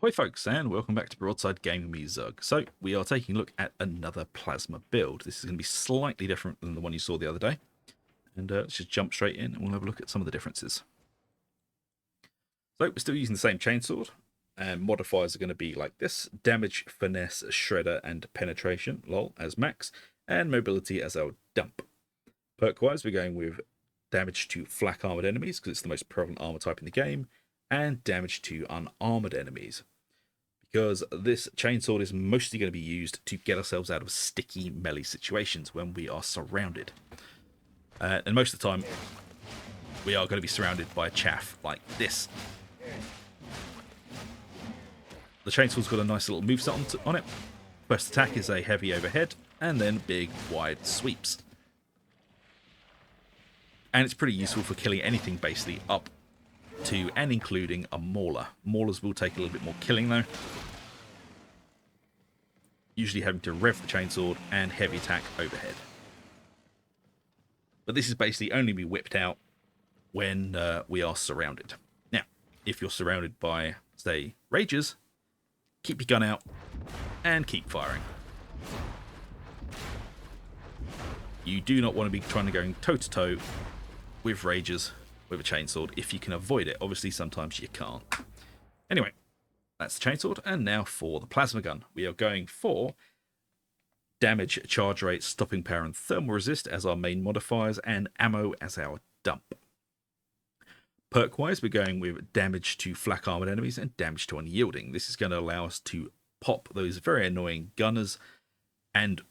Ahoy folks, and welcome back to Broadside Gaming with me, Zug. So, we are taking a look at another plasma build. This is going to be slightly different than the one you saw the other day. And let's just jump straight in and we'll have a look at some of the differences. So, we're still using the same chainsword, and modifiers are going to be like this. Damage, finesse, shredder, and penetration, lol, as max, and mobility as our dump. Perk-wise, we're going with damage to flak armored enemies, because it's the most prevalent armor type in the game, and damage to unarmored enemies, because this chainsword is mostly going to be used to get ourselves out of sticky melee situations when we are surrounded. And most of the time, we are going to be surrounded by chaff like this. The chainsword's got a nice little moveset on it. First attack is a heavy overhead, and then big, wide sweeps. And it's pretty useful for killing anything basically up to and including a mauler. Maulers will take a little bit more killing though. Usually having to rev the chainsword and heavy attack overhead. But this is basically only be whipped out when we are surrounded. Now, if you're surrounded by, say, rages, keep your gun out and keep firing. You do not want to be trying to go toe-to-toe with rages with a chainsword if you can avoid it. Obviously, sometimes you can't. Anyway, that's the chainsword. And now for the plasma gun. We are going for damage, charge rate, stopping power, and thermal resist as our main modifiers, and ammo as our dump. Perk-wise, we're going with damage to flak armored enemies and damage to unyielding. This is going to allow us to pop those very annoying gunners and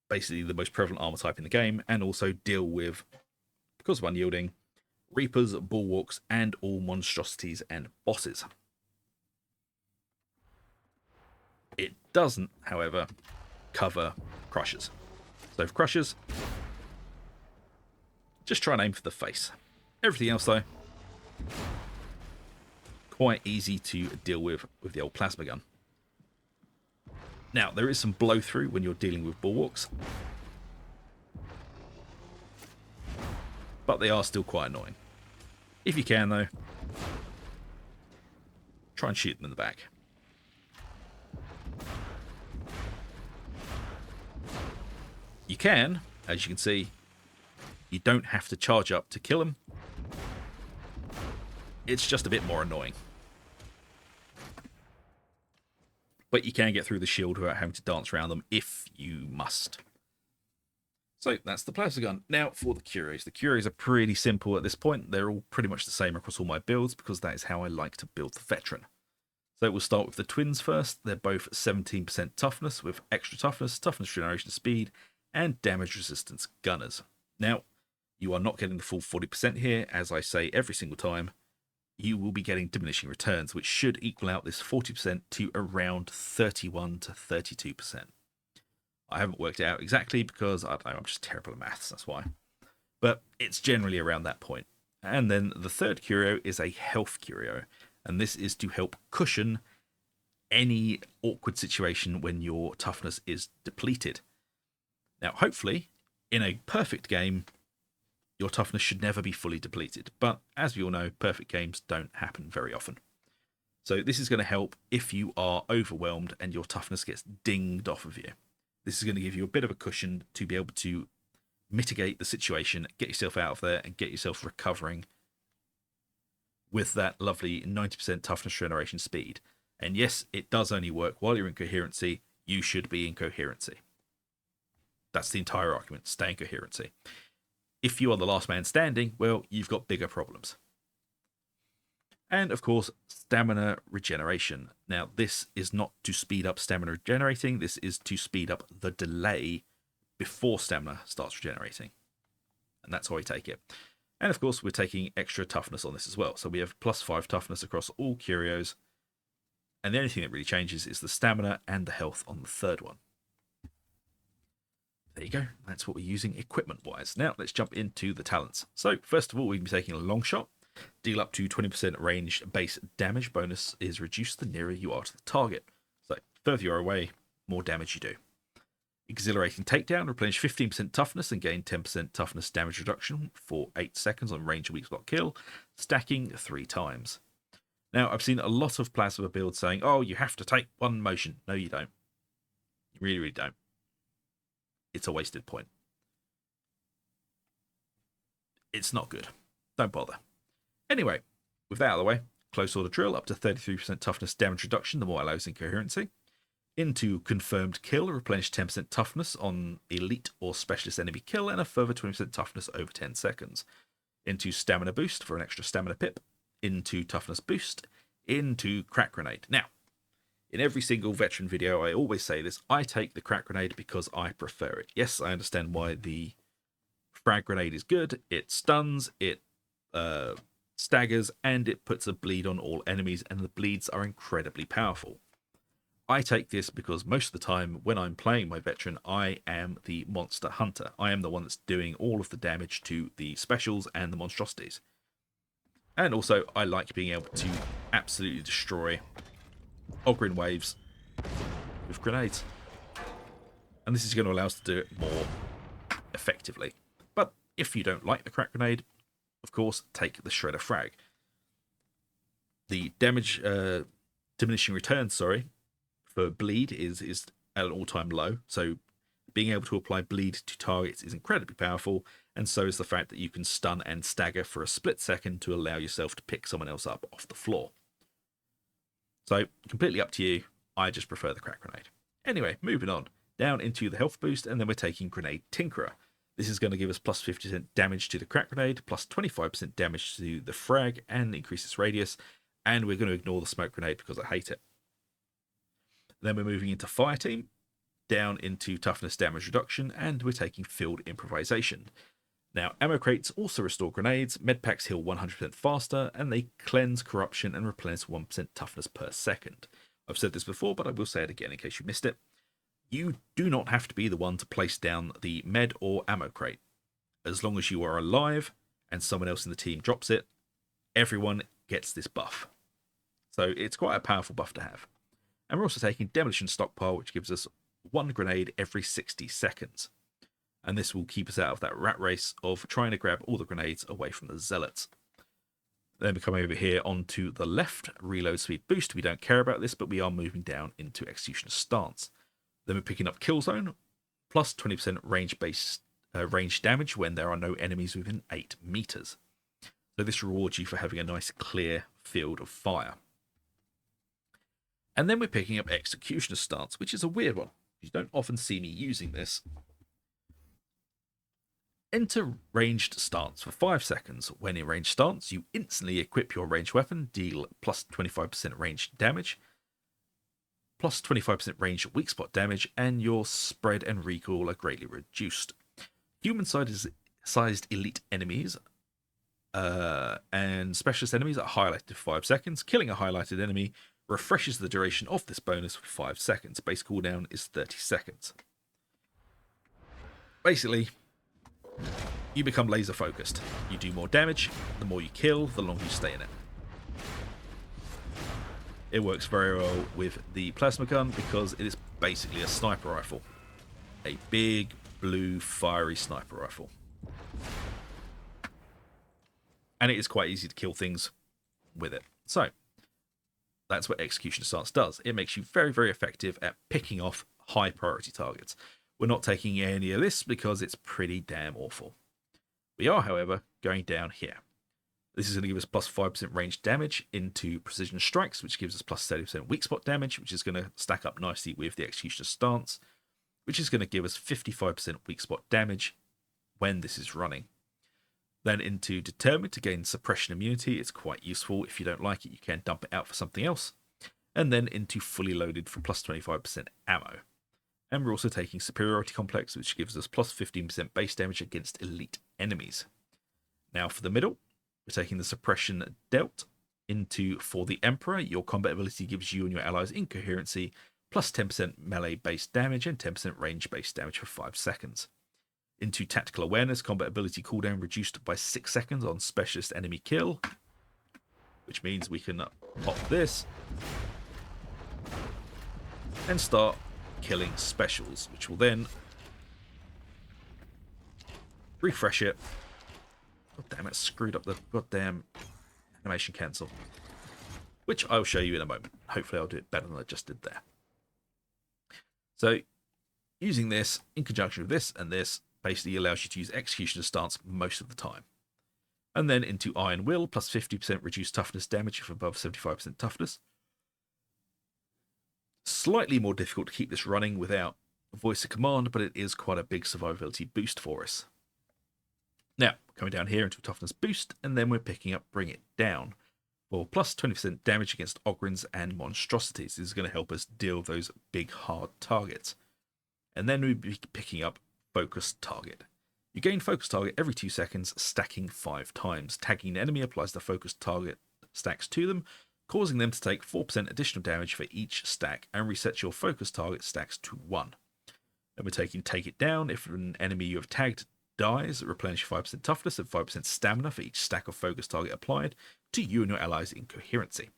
basically the most prevalent armor type in the game, and also deal with, because of unyielding, Reapers, Bulwarks, and all monstrosities and bosses. It doesn't, however, cover Crushers. So for Crushers, just try and aim for the face. Everything else, though, quite easy to deal with the old plasma gun. Now, there is some blow-through when you're dealing with Bulwarks, but they are still quite annoying. If you can, though, try and shoot them in the back. You can, as you can see, you don't have to charge up to kill them. It's just a bit more annoying. But you can get through the shield without having to dance around them if you must. So that's the plasma gun. Now for the curios. The curios are pretty simple at this point. They're all pretty much the same across all my builds because that is how I like to build the veteran. So we'll start with the twins first. They're both 17% toughness with extra toughness, toughness regeneration speed, and damage resistance gunners. Now, you are not getting the full 40% here. As I say every single time, you will be getting diminishing returns, which should equal out this 40% to around 31 to 32%. I haven't worked it out exactly because, I don't know, I'm just terrible at maths, that's why. But it's generally around that point. And then the third curio is a health curio. And this is to help cushion any awkward situation when your toughness is depleted. Now, hopefully, in a perfect game, your toughness should never be fully depleted. But as we all know, perfect games don't happen very often. So this is going to help if you are overwhelmed and your toughness gets dinged off of you. This is going to give you a bit of a cushion to be able to mitigate the situation, get yourself out of there, and get yourself recovering with that lovely 90% toughness regeneration speed. And yes, it does only work while you're in coherency. You should be in coherency. That's the entire argument. Stay in coherency. If you are the last man standing, well, you've got bigger problems. And of course, stamina regeneration. Now, this is not to speed up stamina regenerating. This is to speed up the delay before stamina starts regenerating. And that's how I take it. And of course, we're taking extra toughness on this as well. So we have +5 toughness across all curios. And the only thing that really changes is the stamina and the health on the third one. There you go. That's what we're using equipment-wise. Now, let's jump into the talents. So, first of all, we can be taking a long shot. Deal up to 20% ranged base damage. Bonus is reduced the nearer you are to the target. So, further you are away, more damage you do. Exhilarating takedown. Replenish 15% toughness and gain 10% toughness damage reduction for 8 seconds on range and weak spot kill. Stacking 3 times. Now, I've seen a lot of plasma builds saying, oh, you have to take one motion. No, you don't. You really, really don't. It's a wasted point. It's not good. Don't bother. Anyway, with that out of the way, close order drill up to 33% toughness damage reduction, the more allows incoherency. Into confirmed kill, replenish 10% toughness on elite or specialist enemy kill, and a further 20% toughness over 10 seconds. Into stamina boost for an extra stamina pip. Into toughness boost. Into crack grenade. Now, in every single veteran video, I always say this, I take the crack grenade because I prefer it. Yes, I understand why the frag grenade is good. It stuns, it staggers, and it puts a bleed on all enemies, and the bleeds are incredibly powerful. I take this because most of the time when I'm playing my veteran, I am the monster hunter. I am the one that's doing all of the damage to the specials and the monstrosities. And also, I like being able to absolutely destroy Ogryn waves with grenades. And this is going to allow us to do it more effectively. But if you don't like the crack grenade, of course, take the shredder frag. The damage diminishing return, for bleed is at an all-time low. So being able to apply bleed to targets is incredibly powerful, and so is the fact that you can stun and stagger for a split second to allow yourself to pick someone else up off the floor. So completely up to you. I just prefer the crack grenade. Anyway, moving on. Down into the health boost, and then we're taking Grenade Tinkerer. This is going to give us plus 50% damage to the crack grenade, plus 25% damage to the frag, and increase its radius. And we're going to ignore the smoke grenade because I hate it. Then we're moving into Fire Team, down into Toughness Damage Reduction, and we're taking Field Improvisation. Now, ammo crates also restore grenades, medpacks heal 100% faster, and they cleanse corruption and replenish 1% toughness per second. I've said this before, but I will say it again in case you missed it. You do not have to be the one to place down the med or ammo crate. As long as you are alive and someone else in the team drops it, everyone gets this buff. So it's quite a powerful buff to have. And we're also taking Demolition Stockpile, which gives us one grenade every 60 seconds. And this will keep us out of that rat race of trying to grab all the grenades away from the zealots. Then we come over here onto the left, reload speed boost. We don't care about this, but we are moving down into Executioner's Stance. Then we're picking up Killzone, plus 20% range damage when there are no enemies within 8 meters. So this rewards you for having a nice clear field of fire. And then we're picking up Executioner's Stance, which is a weird one. You don't often see me using this. Enter ranged stance for 5 seconds. When in ranged stance, you instantly equip your ranged weapon, deal plus 25% ranged damage, plus 25% ranged weak spot damage, and your spread and recoil are greatly reduced. Human-sized elite enemies and specialist enemies are highlighted for 5 seconds. Killing a highlighted enemy refreshes the duration of this bonus for 5 seconds. Base cooldown is 30 seconds. Basically, you become laser focused. You do more damage, the more you kill, the longer you stay in it. It works very well with the plasma gun because it is basically a sniper rifle. A big, blue, fiery sniper rifle. And it is quite easy to kill things with it. So, that's what Execution Stance does. It makes you very, very effective at picking off high priority targets. We're not taking any of this because it's pretty damn awful. We are, however, going down here. This is going to give us plus 5% range damage into Precision Strikes, which gives us plus 30% weak spot damage, which is going to stack up nicely with the Executioner Stance, which is going to give us 55% weak spot damage when this is running. Then into Determined to gain Suppression Immunity. It's quite useful. If you don't like it, you can dump it out for something else. And then into Fully Loaded for plus 25% ammo. And we're also taking Superiority Complex, which gives us plus 15% base damage against elite enemies. Now for the middle, we're taking the Suppression Dealt into For the Emperor. Your combat ability gives you and your allies Incoherency, plus 10% melee base damage and 10% range base damage for 5 seconds. Into Tactical Awareness, combat ability cooldown reduced by 6 seconds on specialist enemy kill, which means we can pop this and start killing specials, which will then refresh it. God damn it, screwed up the goddamn animation cancel. which I'll show you in a moment. Hopefully I'll do it better than I just did there. So using this in conjunction with this and this basically allows you to use Executioner stance most of the time. And then into Iron Will, plus 50% reduced toughness damage if above 75% toughness. Slightly more difficult to keep this running without voice of command, but it is quite a big survivability boost for us. Now, coming down here into a toughness boost, and then we're picking up Bring It Down for plus 20% damage against Ogryns and monstrosities. This is going to help us deal with those big hard targets. And then we'll be picking up Focused Target. You gain Focused Target every 2 seconds, stacking 5 times. Tagging an enemy applies the Focused Target stacks to them, causing them to take 4% additional damage for each stack, and resets your Focused Target stacks to 1. And we're taking Take It Down. If an enemy you have tagged dies, replenish 5% toughness and 5% stamina for each stack of Focused Target applied to you and your allies in coherency.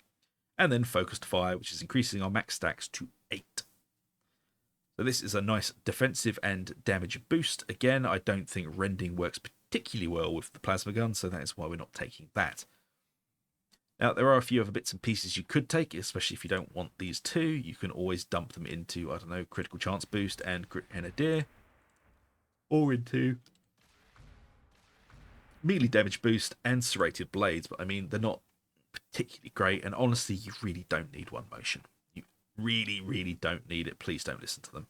And then Focused Fire, which is increasing our max stacks to 8. So this is a nice defensive and damage boost. Again, I don't think Rending works particularly well with the plasma gun, so that is why we're not taking that. Now, there are a few other bits and pieces you could take, especially if you don't want these two. You can always dump them into, I don't know, Critical Chance Boost and Grenadier, or into Melee Damage Boost and Serrated Blades, but I mean, they're not particularly great, and honestly, you really don't need one motion. Really don't need it. Please don't listen to them.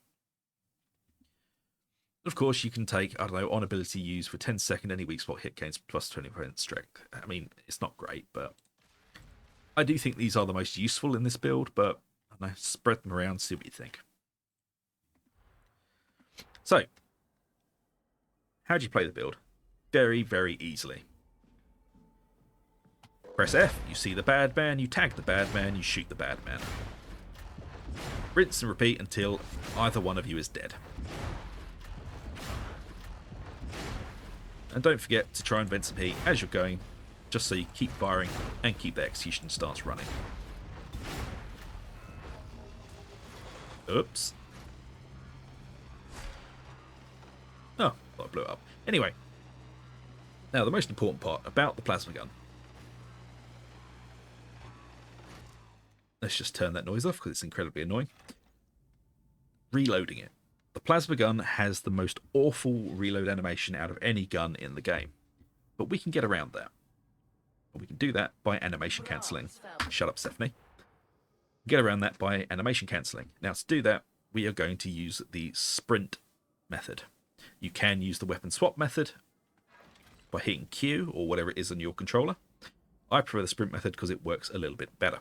Of course, you can take, I don't know, on ability use for 10 second any weak spot hit gains plus 20% strength. I mean, it's not great, but I do think these are the most useful in this build, but I don't know, spread them around, see what you think. So, how do you play the build? Very easily. Press F, you see the bad man, you tag the bad man, you shoot the bad man. Rinse and repeat until either one of you is dead. And don't forget to try and vent some heat as you're going, just so you keep firing and keep the execution stance running. Oops. Oh, I blew it up. Anyway, now the most important part about the plasma gun. Let's just turn that noise off because it's incredibly annoying. Reloading it. The plasma gun has the most awful reload animation out of any gun in the game. But we can get around that. And we can do that by animation cancelling. Shut up, Stephanie. Get around that by animation cancelling. Now, to do that, we are going to use the sprint method. You can use the weapon swap method by hitting Q or whatever it is on your controller. I prefer the sprint method because it works a little bit better.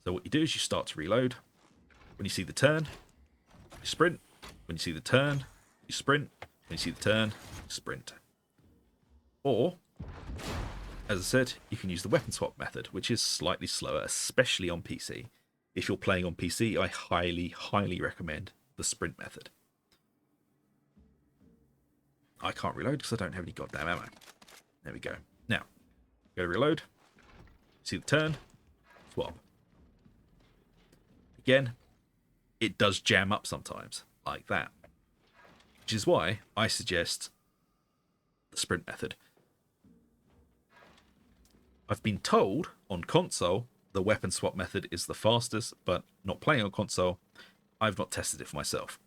So what you do is you start to reload. When you see the turn, you sprint. When you see the turn, you sprint. When you see the turn, you sprint. Or, as I said, you can use the weapon swap method, which is slightly slower, especially on PC. If you're playing on PC, I highly recommend the sprint method. I can't reload because I don't have any goddamn ammo. There we go. Now, go to reload. See the turn, swap. Again, it does jam up sometimes, like that. Which is why I suggest the sprint method. I've been told on console the weapon swap method is the fastest, but not playing on console, I've not tested it for myself.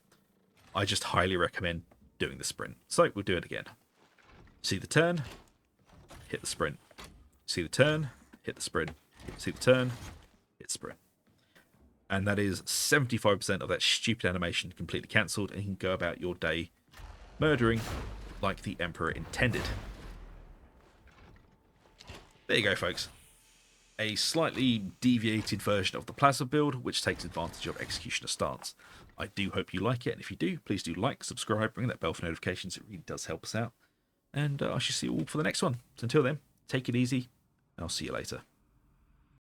I just highly recommend doing the sprint. So we'll do it again. See the turn, hit the sprint. See the turn, hit the sprint. See the turn, hit sprint. And that is 75% of that stupid animation completely cancelled, and you can go about your day murdering like the Emperor intended. There you go, folks. A slightly deviated version of the plasma build, which takes advantage of Executioner stance. I do hope you like it, and if you do, please do like, subscribe, ring that bell for notifications. It really does help us out. And I shall see you all for the next one. So until then, take it easy, and I'll see you later.